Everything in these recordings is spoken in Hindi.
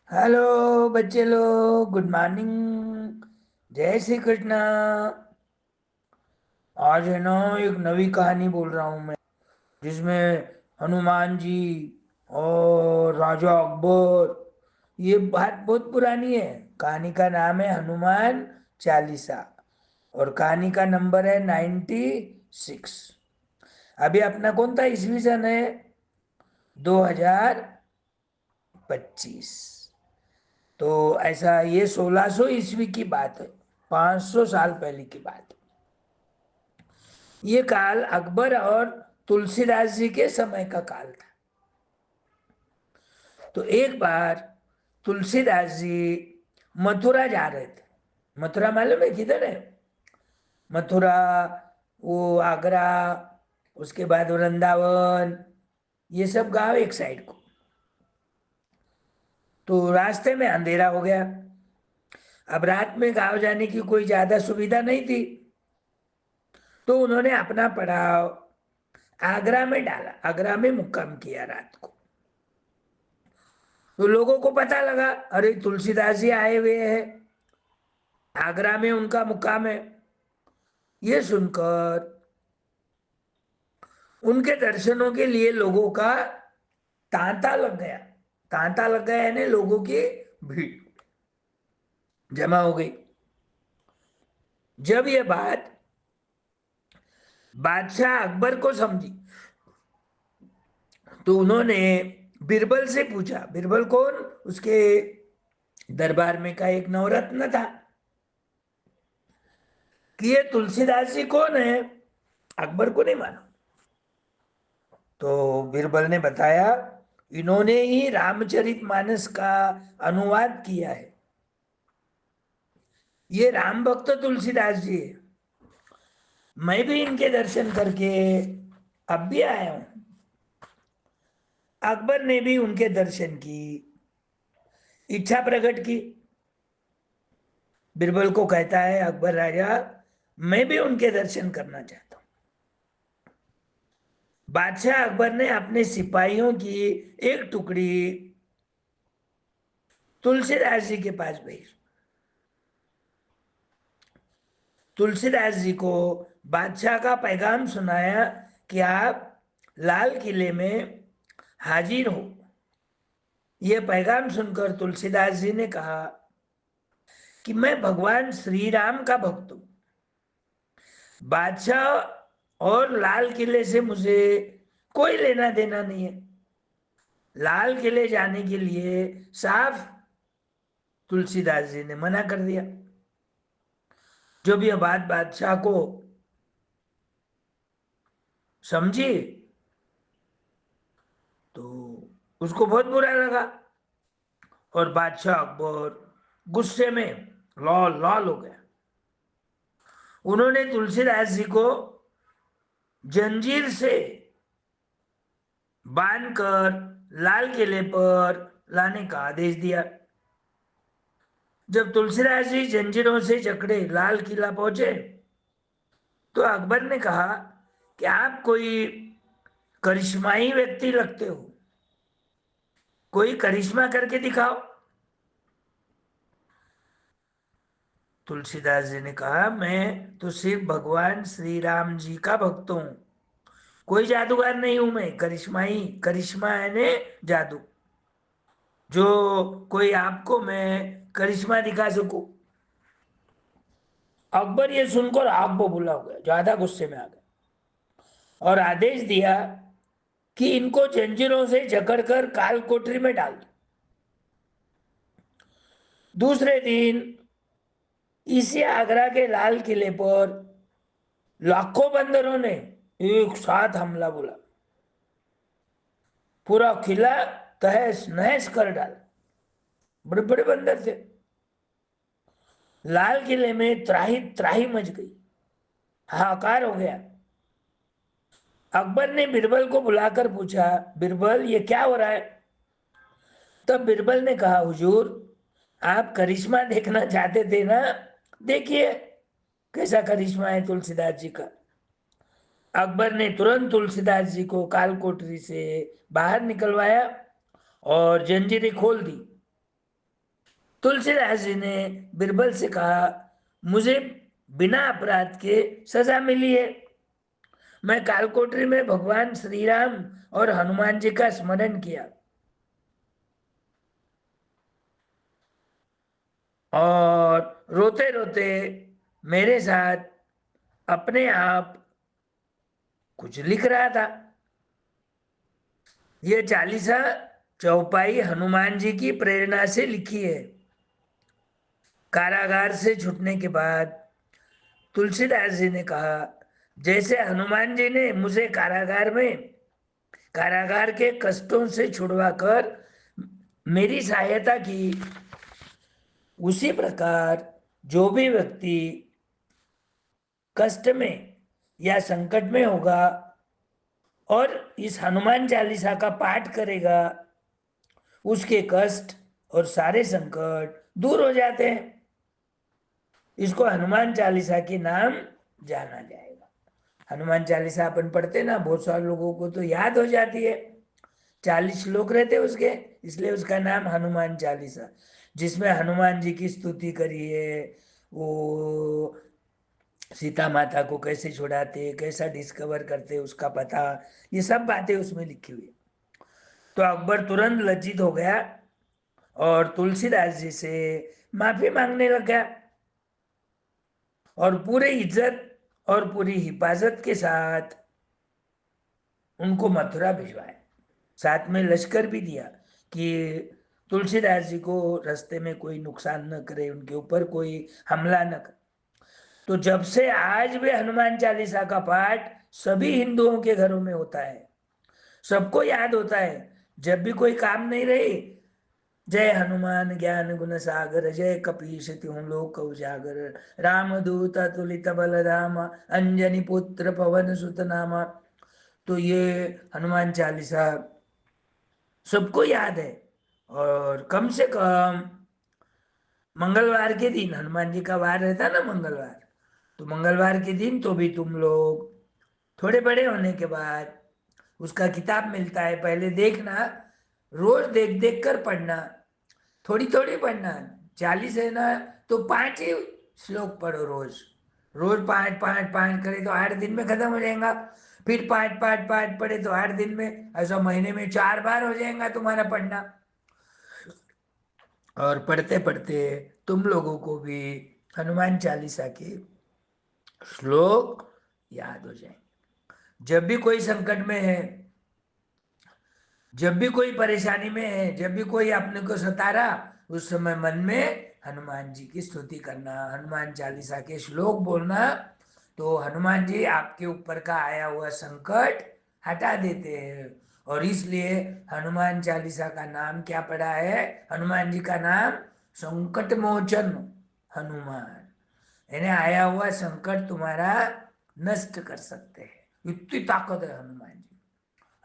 हेलो बच्चे लोग, गुड मॉर्निंग। जय श्री कृष्णा। आज है ना, एक नवी कहानी बोल रहा हूँ मैं, जिसमें हनुमान जी और राजा अकबर। ये बात बहुत पुरानी है। कहानी का नाम है हनुमान चालीसा और कहानी का नंबर है 96। अभी अपना कौन सा ईस्वी सन है? 2025। तो ऐसा ये 1600 ईस्वी की बात है, 500 साल पहले की बात है। ये काल अकबर और तुलसीदास जी के समय का काल था। तो एक बार तुलसीदास जी मथुरा जा रहे थे। मथुरा मालूम है किधर है? मथुरा, वो आगरा, उसके बाद वृंदावन, ये सब गांव एक साइड को। तो रास्ते में अंधेरा हो गया। अब रात में गांव जाने की कोई ज्यादा सुविधा नहीं थी, तो उन्होंने अपना पड़ाव आगरा में डाला, आगरा में मुक्काम किया रात को। तो लोगों को पता लगा, अरे तुलसीदास जी आए हुए हैं, आगरा में उनका मुक्काम है। ये सुनकर उनके दर्शनों के लिए लोगों का तांता लग गया। तांता लग गया यानी लोगों की भीड़ जमा हो गई। जब ये बात बादशाह अकबर को समझी, तो उन्होंने बिरबल से पूछा। बिरबल कौन? उसके दरबार में का एक नवरत्न था, कि ये तुलसीदास जी कौन है। अकबर को नहीं माना। तो बिरबल ने बताया, इन्होंने ही रामचरितमानस का अनुवाद किया है। ये राम भक्त तुलसीदास जी है। मैं भी इनके दर्शन करके अब भी आया हूं। अकबर ने भी उनके दर्शन की इच्छा प्रकट की। बिरबल को कहता है अकबर राजा, मैं भी उनके दर्शन करना चाहता हूं। बादशाह अकबर ने अपने सिपाहियों की एक टुकड़ी तुलसीदास जी के पास भेज। तुलसीदास जी को बादशाह का पैगाम सुनाया कि आप लाल किले में हाजिर हो। यह पैगाम सुनकर तुलसीदास जी ने कहा कि मैं भगवान श्री राम का भक्त हूं। बादशाह और लाल किले से मुझे कोई लेना देना नहीं है। लाल किले जाने के लिए साफ तुलसीदास जी ने मना कर दिया। जब यह बात बादशाह को समझी, तो उसको बहुत बुरा लगा और बादशाह अकबर गुस्से में लाल लाल हो गया। उन्होंने तुलसीदास जी को जंजीर से बांधकर लाल किले पर लाने का आदेश दिया। जब तुलसीदास जी जंजीरों से जकड़े लाल किला पहुंचे, तो अकबर ने कहा कि आप कोई करिश्माई व्यक्ति लगते हो, कोई करिश्मा करके दिखाओ। तुलसीदास जी ने कहा, मैं तो सिर्फ भगवान श्री राम जी का भक्त हूं, कोई जादूगर नहीं हूं मैं। करिश्माई, करिश्मा यानी जादू, जो कोई आपको मैं करिश्मा दिखा सकूं। अकबर ये सुनकर आग बबूला हो गया, ज्यादा गुस्से में आ गया और आदेश दिया कि इनको जंजीरों से जकड़कर काल कोठरी में डाल दो। दूसरे दिन इसी आगरा के लाल किले पर लाखों बंदरों ने एक साथ हमला बोला। पूरा किला तहस नहस कर डाला। बड़े बड़े बंदर थे। लाल किले में त्राही त्राही मच गई, हाहाकार हो गया। अकबर ने बिरबल को बुलाकर पूछा, बिरबल ये क्या हो रहा है? तब बिरबल ने कहा, हुजूर आप करिश्मा देखना चाहते थे ना, देखिए कैसा करिश्मा है तुलसीदास जी का। अकबर ने तुरंत तुलसीदास जी को काल कोठरी से बाहर निकलवाया और जंजीरें खोल दी। तुलसीदास जी ने बिरबल से कहा, मुझे बिना अपराध के सजा मिली है। मैं कालकोठरी में भगवान श्री राम और हनुमान जी का स्मरण किया और रोते रोते मेरे साथ अपने आप कुछ लिख रहा था। ये चालीसा चौपाई हनुमान जी की प्रेरणा से लिखी है। कारागार से छूटने के बाद तुलसीदास जी ने कहा, जैसे हनुमान जी ने मुझे कारागार के कष्टों से छुड़वाकर मेरी सहायता की, उसी प्रकार जो भी व्यक्ति कष्ट में या संकट में होगा और इस हनुमान चालीसा का पाठ करेगा, उसके कष्ट और सारे संकट दूर हो जाते हैं। इसको हनुमान चालीसा के नाम जाना जाएगा। हनुमान चालीसा अपन पढ़ते ना, बहुत सारे लोगों को तो याद हो जाती है। 40 श्लोक रहते उसके, इसलिए उसका नाम हनुमान चालीसा, जिसमें हनुमान जी की स्तुति करी है। वो सीता माता को कैसे छुड़ाते, कैसा डिस्कवर करते, उसका पता, ये सब बातें उसमें लिखी हुई है। तो अकबर तुरंत लज्जित हो गया और तुलसीदास जी से माफी मांगने लग गया और पूरे इज्जत और पूरी हिफाजत के साथ उनको मथुरा भिजवाया। साथ में लश्कर भी दिया कि तुलसीदास जी को रास्ते में कोई नुकसान न करे, उनके ऊपर कोई हमला न करे। तो जब से आज भी हनुमान चालीसा का पाठ सभी हिंदुओं के घरों में होता है, सबको याद होता है। जब भी कोई काम नहीं रही, जय हनुमान ज्ञान गुण सागर, जय कपीश तिहुँ लोक उजागर, राम दूत तुलित बल धामा, अंजनी पुत्र पवन सुत नामा। तो ये हनुमान चालीसा सबको याद है। और कम से कम मंगलवार के दिन, हनुमान जी का वार रहता ना मंगलवार, तो मंगलवार के दिन तो भी तुम लोग थोड़े बड़े होने के बाद उसका किताब मिलता है, पहले देखना, रोज देख देख कर पढ़ना, थोड़ी थोड़ी पढ़ना। 40 है ना, तो 5 ही श्लोक पढ़ो रोज। रोज 5 5 5 करे तो 8 दिन में खत्म हो जाएगा। फिर 5 5 5 पढ़े तो 8 दिन में, ऐसा महीने में 4 बार हो जाएगा तुम्हारा पढ़ना। और पढ़ते पढ़ते तुम लोगों को भी हनुमान चालीसा के श्लोक याद हो जाएंगे। जब भी कोई संकट में है, जब भी कोई परेशानी में है, जब भी कोई अपने को सता रहा, उस समय मन में हनुमान जी की स्तुति करना, हनुमान चालीसा के श्लोक बोलना, तो हनुमान जी आपके ऊपर का आया हुआ संकट हटा देते हैं। और इसलिए हनुमान चालीसा का नाम क्या पड़ा है? हनुमान जी का नाम संकट मोचन हनुमान, यानी आया हुआ संकट तुम्हारा नष्ट कर सकते हैं, इतनी ताकत है हनुमान जी।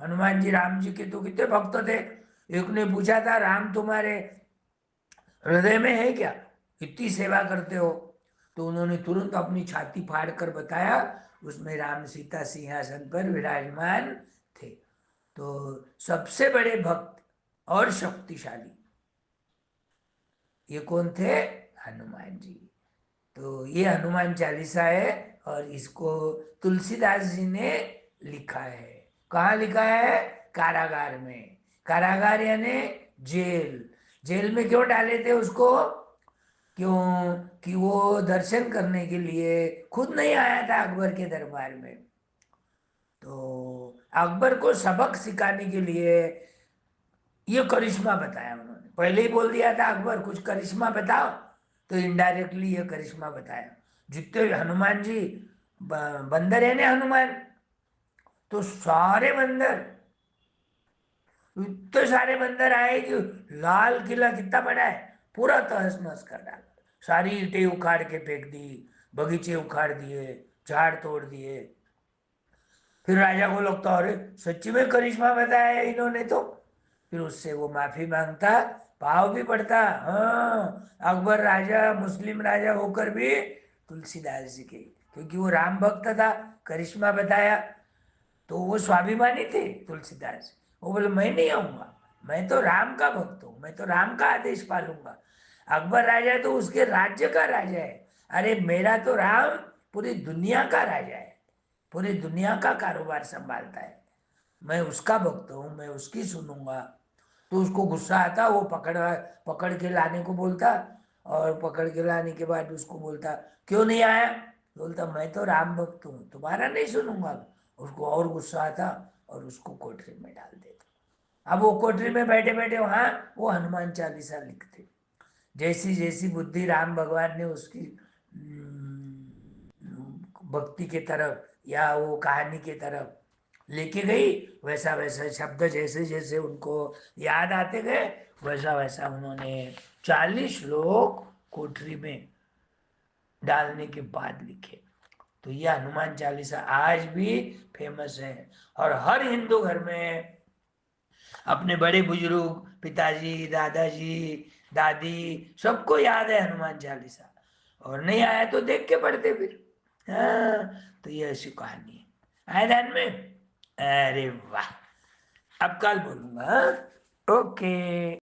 हनुमान जी राम जी के तो कितने भक्त थे। एक ने पूछा था, राम तुम्हारे हृदय में है क्या, इतनी सेवा करते हो? तो उन्होंने तुरंत अपनी छाती फाड़ कर बताया, उसमें राम सीता सिंहासन पर विराजमान थे। तो सबसे बड़े भक्त और शक्तिशाली ये कौन थे? हनुमान जी। तो ये हनुमान चालीसा है और इसको तुलसीदास जी ने लिखा है। कहाँ लिखा है? कारागार में। कारागार यानी जेल। जेल में क्यों डाले थे उसको? क्यों कि वो दर्शन करने के लिए खुद नहीं आया था अकबर के दरबार में। तो अकबर को सबक सिखाने के लिए ये करिश्मा बताया उन्होंने। पहले ही बोल दिया था अकबर कुछ करिश्मा बताओ, तो इनडायरेक्टली ये करिश्मा बताया। जितने हनुमान जी बंदर है ना हनुमान, तो सारे बंदर, इतने सारे बंदर आए कि लाल किला कितना बड़ा है पूरा तहस नहस कर डाला। सारी ईंटें उखाड़ के फेंक दी, बगीचे उखाड़ दिए, झाड़ तोड़ दिए। फिर राजा को लगता, अरे सच्ची में करिश्मा बताया है इन्होंने तो। फिर उससे वो माफी मांगता, पाव भी पड़ता। हाँ, अकबर राजा मुस्लिम राजा होकर भी तुलसीदास जी के, क्योंकि वो राम भक्त था, करिश्मा बताया, तो वो स्वाभिमानी थे तुलसीदास। वो बोले मैं नहीं आऊंगा, मैं तो राम का भक्त हूँ, मैं तो राम का आदेश पालूंगा। अकबर राजा है तो उसके राज्य का राजा है। अरे मेरा तो राम पूरी दुनिया का राजा है, पूरी दुनिया का कारोबार संभालता है। मैं उसका भक्त हूँ, मैं उसकी सुनूंगा। तो उसको गुस्सा आता, वो पकड़ पकड़ के लाने को बोलता, और पकड़ के लाने के बाद उसको बोलता क्यों नहीं आया। बोलता मैं तो राम भक्त हूँ, तुम्हारा नहीं सुनूंगा। उसको और गुस्सा आता और उसको कोठरी में डाल देता। अब वो कोठरी में बैठे बैठे वहां वो हनुमान चालीसा लिखते। जैसी जैसी बुद्धि राम भगवान ने उसकी भक्ति के तरफ या वो कहानी के तरफ लेके गई, वैसा वैसा शब्द जैसे जैसे उनको याद आते गए, वैसा वैसा उन्होंने 40 श्लोक कोठरी में डालने के बाद लिखे। तो ये हनुमान चालीसा आज भी फेमस है। और हर हिंदू घर में अपने बड़े बुजुर्ग, पिताजी, दादाजी, दादी, सबको याद है हनुमान चालीसा। और नहीं आया तो देख के पढ़ते फिर। हाँ, तो ये ऐसी कहानी है। आए ध्यान में? अरे वाह, अब कल बोलूंगा। हाँ? ओके।